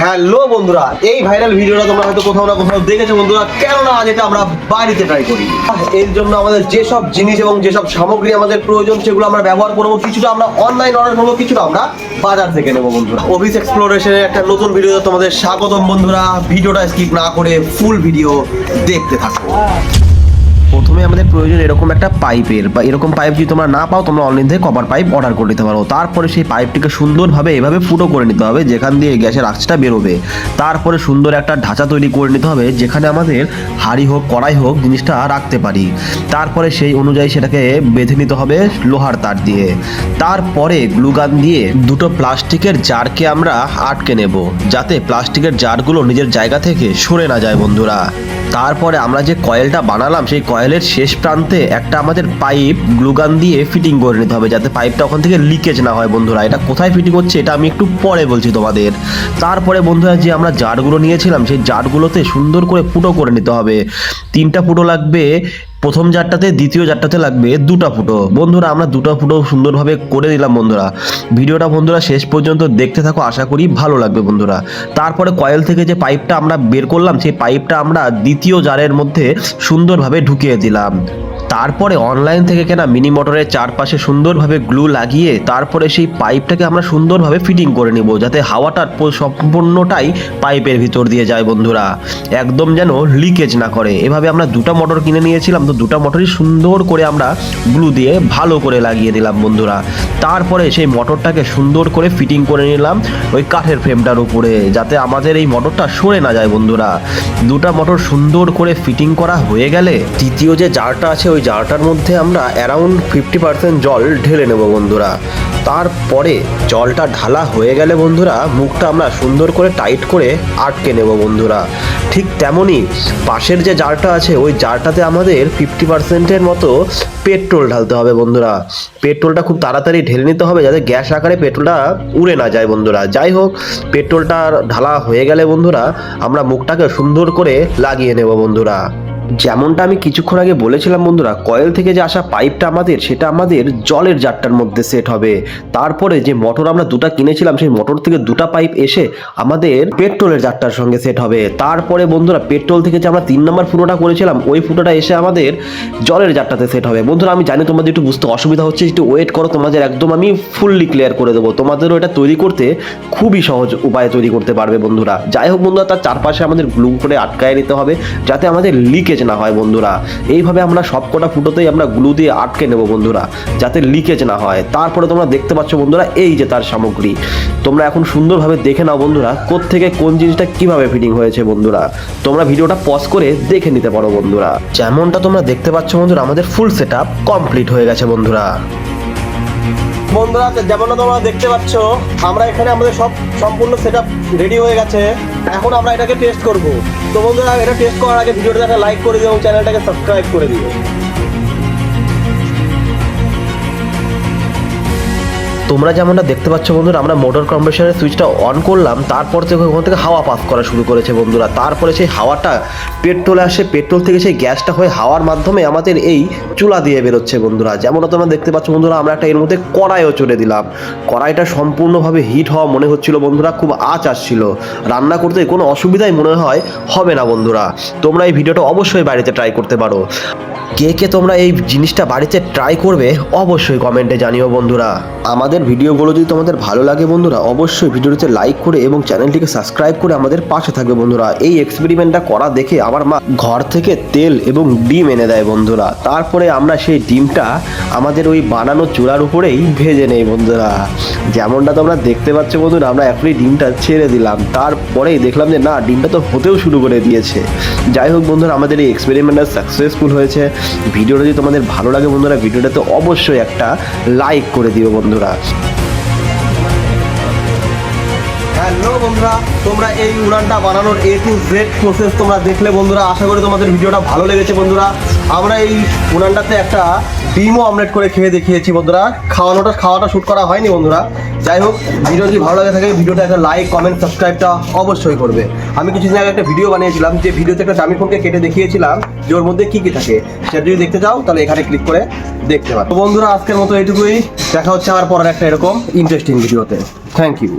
Hello বন্ধুরা, এই viral ভিডিওটা তোমরা হয়তো কোথাও না কোথাও দেখেছো বন্ধুরা। কেননা আজ এটা আমরা বাড়িতে ট্রাই করি। এর জন্য আমাদের যেসব জিনিস এবং যেসব সামগ্রী আমাদের প্রয়োজন সেগুলো আমরা ব্যবহার করবো। কিছুটা আমরা অনলাইন অর্ডার করবো, কিছুটা আমরা বাজার থেকে নেবো বন্ধুরা। অফিস এক্সপ্লোরেশনের একটা নতুন ভিডিওতে তোমাদের স্বাগতম বন্ধুরা। ভিডিওটা স্কিপ না করে ফুল ভিডিও দেখতে থাকো। প্রথমে আমাদের প্রয়োজন এরকম একটা পাইপের, বা এরকম পাইপ যদি তোমরা না পাও তোমরা অনলাইন থেকে কপার পাইপ অর্ডার করে নিতে পারো। তারপরে সেই পাইপটিকে সুন্দরভাবে এভাবে ফুটো করে নিতে হবে যেখান দিয়ে গ্যাসের আঁচটা বেরোবে। তারপরে সুন্দর একটা ঢাঁচা তৈরি করে নিতে হবে যেখানে আমাদের হাঁড়ি হোক কড়াই হোক জিনিসটা রাখতে পারি। তারপরে সেই অনুযায়ী সেটাকে বেঁধে নিতে হবে লোহার তার দিয়ে। তারপরে গ্লুগান দিয়ে দুটো প্লাস্টিকের জারকে আমরা আটকে নেব যাতে প্লাস্টিকের জারগুলো নিজের জায়গা থেকে সরে না যায় বন্ধুরা। তারপরে আমরা যে কয়েলটা বানালাম সেই কয়েলের শেষ প্রান্তে একটা আমাদের পাইপ গ্লুগান দিয়ে ফিটিং করে নিতে হবে যাতে পাইপটা ওখান থেকে লিকেজ না হয় বন্ধুরা। এটা কোথায় ফিটিং হচ্ছে এটা আমি একটু পরে বলছি তোমাদের। তারপরে বন্ধুরা যে আমরা জারগুলো নিয়েছিলাম সেই জারগুলোতে সুন্দর করে ফুটো করে নিতে হবে। 3টা ফুটো লাগবে প্রথম জারটাতে, দ্বিতীয় জারটাতে লাগবে 2টা ফুটো বন্ধুরা। আমরা 2টা ফুটো সুন্দরভাবে করে নিলাম বন্ধুরা। ভিডিওটা বন্ধুরা শেষ পর্যন্ত দেখতে থাকো, আশা করি ভালো লাগবে বন্ধুরা। তারপরে কয়েল থেকে যে পাইপটা আমরা বের করলাম সেই পাইপটা আমরা দ্বিতীয় জারের মধ্যে সুন্দরভাবে ঢুকিয়ে দিলাম। তারপরে অনলাইন থেকে কেনা মিনি মোটরের চারপাশে সুন্দরভাবে গ্লু লাগিয়ে তারপরে সেই পাইপটাকে আমরা সুন্দরভাবে ফিটিং করে নিব যাতে হাওয়াটা সম্পূর্ণটাই পাইপের ভিতর দিয়ে যায় বন্ধুরা, একদম যেন লিকেজ না করে। এভাবে আমরা 2টা মোটর কিনে নিয়েছিলাম, তো 2টা মোটরই সুন্দর করে আমরা গ্লু দিয়ে ভালো করে লাগিয়ে দিলাম বন্ধুরা। তারপরে সেই মোটরটাকে সুন্দর করে ফিটিং করে নিলাম ওই কাঠের ফ্রেমটার উপরে যাতে আমাদের এই মোটরটা সরে না যায় বন্ধুরা। 2টা মোটর সুন্দর করে ফিটিং করা হয়ে গেলে তৃতীয় যে জারটা আছে ওই জারটার মধ্যে আমরা অ্যারাউন্ড 50% জল ঢেলে নেব বন্ধুরা। তারপরে জলটা ঢালা হয়ে গেলে বন্ধুরা মুখটা আমরা সুন্দর করে টাইট করে আটকে নেব বন্ধুরা। ঠিক তেমনই পাশের যে জারটা আছে ওই জারটাতে আমাদের 50%-এর মতো পেট্রোল ঢালতে হবে বন্ধুরা। পেট্রোলটা খুব তাড়াতাড়ি ঢেলে নিতে হবে যাতে গ্যাস আকারে পেট্রোলটা উড়ে না যায় বন্ধুরা। যাই হোক, পেট্রোলটা ঢালা হয়ে গেলে বন্ধুরা আমরা মুখটাকে সুন্দর করে লাগিয়ে নেব বন্ধুরা। যেমনটা আমি কিছুক্ষণ আগে বলেছিলাম বন্ধুরা, কয়েল থেকে যে আসা পাইপটা সেটা আমাদের জলের জারটার মধ্যে সেট হবে। তারপরে যে মোটর আমরা 2টা কিনেছিলাম সেই মোটর থেকে 2টা পাইপ এসে আমাদের পেট্রোলের জারটার সঙ্গে সেট হবে। তারপরে বন্ধুরা পেট্রোল থেকে যে আমরা 3 নম্বর ফুটোটা করেছিলাম ওই ফুটোটা এসে আমাদের জলের জারটাতে সেট হবে বন্ধুরা। আমি জানি তোমাদের একটু বুঝতে অসুবিধা হচ্ছে, একটু ওয়েট করো, তোমাদের একদম আমি ফুললি ক্লিয়ার করে দেবো। তোমাদেরও এটা তৈরি করতে খুবই সহজ উপায়ে তৈরি করতে পারবে বন্ধুরা। যাই হোক বন্ধুরা, তার চারপাশে আমাদের গ্লু করে আটকায় নিতে হবে যাতে আমাদের লিকেজ না হয় বন্ধুরা। এইভাবে আমরা সবকটা ফুটোতেই আমরা গ্লু দিয়ে আটকে নেব বন্ধুরা যাতে লিকেজ না হয়। তারপরে তোমরা দেখতে পাচ্ছ বন্ধুরা এই যে তার সামগ্রী, তোমরা এখন সুন্দরভাবে দেখে নাও বন্ধুরা কোত্থেকে কোন জিনিসটা কিভাবে ফিটিং হয়েছে বন্ধুরা। তোমরা ভিডিওটা পজ করে দেখে নিতে পারো বন্ধুরা। যেমনটা তোমরা দেখতে পাচ্ছ বন্ধুরা আমাদের ফুল সেটআপ কমপ্লিট হয়ে গেছে বন্ধুরা। বন্ধুরা যেমনটা তোমরা দেখতে পাচ্ছ আমরা এখানে আমাদের সব সম্পূর্ণ সেটআপ রেডি হয়ে গেছে। এখন আমরা এটাকে টেস্ট করব। তো বন্ধুরা এটা টেস্ট করার আগে ভিডিওটাকে একটা লাইক করে দিও এবং চ্যানেলটাকে সাবস্ক্রাইব করে দিও। তোমরা যেমনটা দেখতে পাচ্ছ বন্ধুরা আমরা মোটর কম্প্রেসরের সুইচটা অন করলাম, তারপর থেকে ওখান থেকে হাওয়া পাস করা শুরু করেছে বন্ধুরা। তারপরে সেই হাওয়াটা পেট্রোলে আসে, পেট্রোল থেকে সেই গ্যাসটা হয়ে হাওয়ার মাধ্যমে আমাদের এই চুলা দিয়ে বেরোচ্ছে বন্ধুরা। যেমনটা তোমরা দেখতে পাচ্ছ বন্ধুরা আমরা একটা এর মধ্যে কড়াইও চড়ে দিলাম। কড়াইটা সম্পূর্ণভাবে হিট হওয়া মনে হচ্ছিল বন্ধুরা, খুব আঁচ আসছিল। রান্না করতে কোনো অসুবিধাই মনে হয় হবে না বন্ধুরা। তোমরা এই ভিডিওটা অবশ্যই বাড়িতে ট্রাই করতে পারো। কে কে তোমরা এই জিনিসটা বাড়িতে ট্রাই করবে অবশ্যই কমেন্টে জানিও বন্ধুরা। আমাদের ভিডিওগুলো যদি তোমাদের ভালো লাগে বন্ধুরা অবশ্যই ভিডিওতে লাইক করে এবং চ্যানেলটিকে সাবস্ক্রাইব করে আমাদের পাশে থাকবে বন্ধুরা। এই এক্সপেরিমেন্টটা করা দেখে আমার মা ঘর থেকে তেল এবং ডিম এনে দেয় বন্ধুরা। তারপরে আমরা সেই ডিমটা আমাদের ওই বানানো চুলার উপরেই ভেজে নেই বন্ধুরা। যেমনটা তোমরা দেখতে পাচ্ছ বন্ধুরা আমরা এখনই ডিমটা ছেড়ে দিলাম, তারপরেই দেখলাম যে না ডিমটা তো হতেও শুরু করে দিয়েছে। যাই হোক বন্ধুরা আমাদের এই এক্সপেরিমেন্টটা সাকসেসফুল হয়েছে। ভিডিওটা যদি তোমাদের ভালো লাগে বন্ধুরা ভিডিওটাতে অবশ্যই একটা লাইক করে দিও বন্ধুরা। হ্যালো বন্ধুরা, তোমরা এই উড়ানটা বানানোর A to Z প্রসেস তোমরা দেখলে বন্ধুরা। আশা করি তোমাদের ভিডিওটা ভালো লেগেছে বন্ধুরা। আমরা এই উড়ানটাতে একটা ডিমও অমলেট করে খেয়ে দেখিয়েছি বন্ধুরা। খাওয়াটা শ্যুট করা হয়নি বন্ধুরা। যাই হোক, ভিডিও যদি ভালো লাগে থাকে ভিডিওটা একটা লাইক কমেন্ট সাবস্ক্রাইবটা অবশ্যই করবে। আমি কিছুদিন আগে একটা ভিডিও বানিয়েছিলাম যে ভিডিওতে একটা দামি ফোনকে কেটে দেখিয়েছিলাম যে ওর মধ্যে কী কী থাকে। সেটা যদি দেখতে চাও তাহলে এখানে ক্লিক করে দেখতে পারো। তো বন্ধুরা আজকের মতো এইটুকুই, দেখা হচ্ছে আমার পরের একটা এরকম ইন্টারেস্টিং ভিডিওতে। Thank you.